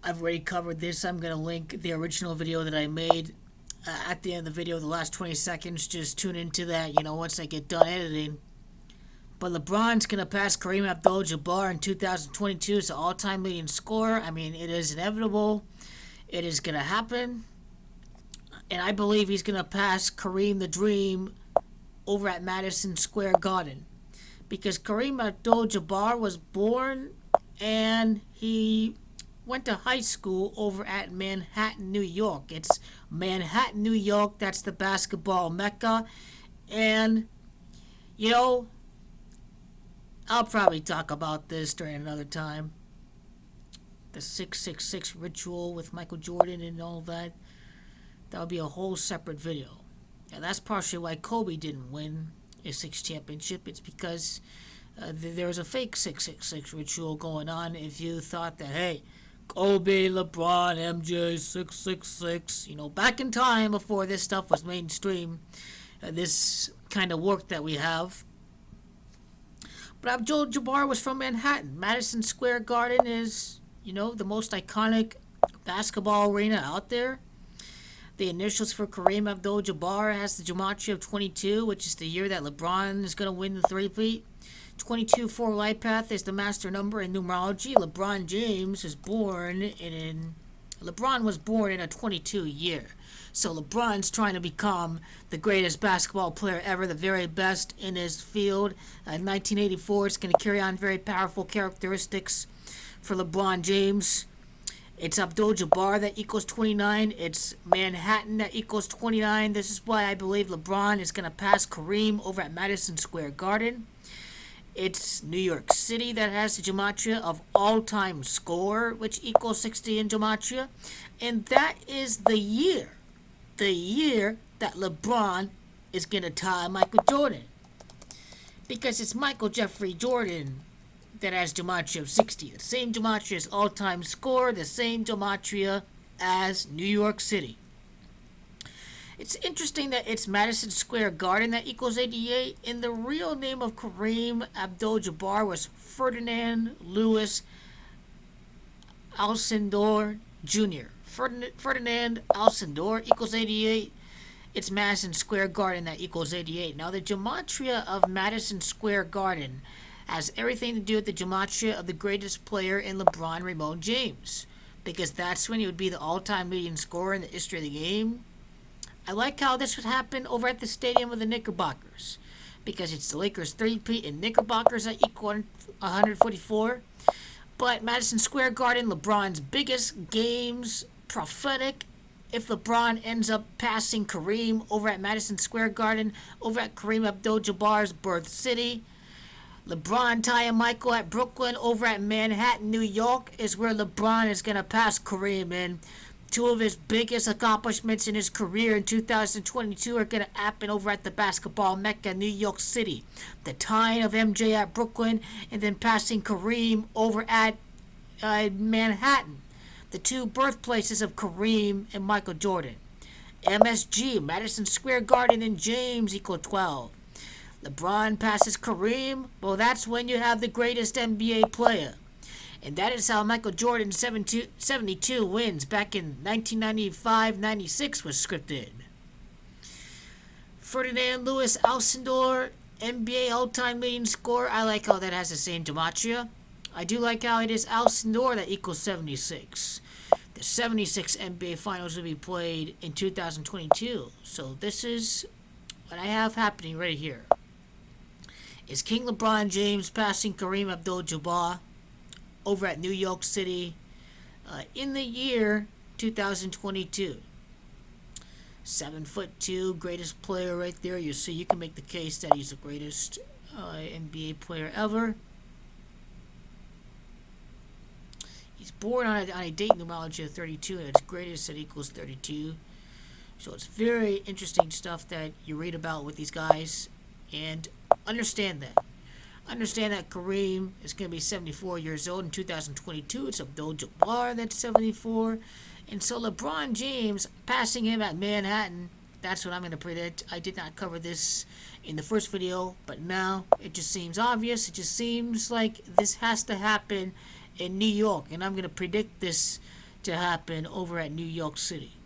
I've already covered this. I'm going to link the original video that I made at the end of the video, the last 20 seconds. Just tune into that, once I get done editing. But LeBron's going to pass Kareem Abdul-Jabbar in 2022 as an all-time leading scorer. I mean, it is inevitable. It is going to happen. And I believe he's going to pass Kareem the Dream over at Madison Square Garden. Because Kareem Abdul-Jabbar was born and he went to high school over at Manhattan, New York. It's Manhattan, New York. That's the basketball mecca. And, I'll probably talk about this during another time. The 666 ritual with Michael Jordan and all that. That'll be a whole separate video. And that's partially why Kobe didn't win his sixth championship. It's because there was a fake 666 ritual going on. If you thought that, hey, Kobe, LeBron, MJ, 666, back in time before this stuff was mainstream, this kind of work that we have. But Abdul-Jabbar was from Manhattan. Madison Square Garden is, the most iconic basketball arena out there. The initials for Kareem Abdul-Jabbar has the gematria of 22, which is the year that LeBron is going to win the three-peat. 22 for Life Path is the master number in numerology. LeBron was born in a 22 year. So LeBron's trying to become the greatest basketball player ever, the very best in his field. 1984 is going to carry on very powerful characteristics for LeBron James. It's Abdul-Jabbar that equals 29. It's Manhattan that equals 29. This is why I believe LeBron is going to pass Kareem over at Madison Square Garden. It's New York City that has the gematria of all-time score, which equals 60 in gematria. And that is the year that LeBron is going to tie Michael Jordan. Because it's Michael Jeffrey Jordan that has gematria of 60. The same gematria as all-time score, the same gematria as New York City. It's interesting that it's Madison Square Garden that equals 88, and the real name of Kareem Abdul-Jabbar was Ferdinand Louis Alcindor Jr. Ferdinand Alcindor equals 88. It's Madison Square Garden that equals 88. Now, the gematria of Madison Square Garden has everything to do with the gematria of the greatest player in LeBron Ramon James, because that's when he would be the all-time leading scorer in the history of the game. I like how this would happen over at the stadium of the Knickerbockers, because it's the Lakers three-peat and Knickerbockers that equal 144. But Madison Square Garden, LeBron's biggest games, prophetic. If LeBron ends up passing Kareem over at Madison Square Garden, over at Kareem Abdul-Jabbar's birth city, LeBron, Ty, and Michael at Brooklyn, over at Manhattan, New York, is where LeBron is going to pass Kareem in. Two of his biggest accomplishments in his career in 2022 are going to happen over at the basketball mecca, New York City. The tying of MJ at Brooklyn, and then passing Kareem over at Manhattan. The two birthplaces of Kareem and Michael Jordan. MSG, Madison Square Garden, and James equal 12. LeBron passes Kareem. Well, that's when you have the greatest NBA player. And that is how Michael Jordan's 72 wins back in 1995-96 was scripted. Ferdinand Louis Alcindor, NBA all-time leading scorer. I like how that has the same gematria. I do like how it is Alcindor that equals 76. The 76 NBA Finals will be played in 2022. So this is what I have happening right here. Is King LeBron James passing Kareem Abdul-Jabbar over at New York City in the year 2022. 7'2", greatest player right there. You see, you can make the case that he's the greatest NBA player ever. He's born on a date numerology of 32, and its greatest that equals 32. So it's very interesting stuff that you read about with these guys, and understand that. Understand that Kareem is going to be 74 years old in 2022. It's Abdul-Jabbar that's 74. And so LeBron James passing him at Manhattan, that's what I'm going to predict. I did not cover this in the first video, but now it just seems obvious. It just seems like this has to happen in New York. And I'm going to predict this to happen over at New York City.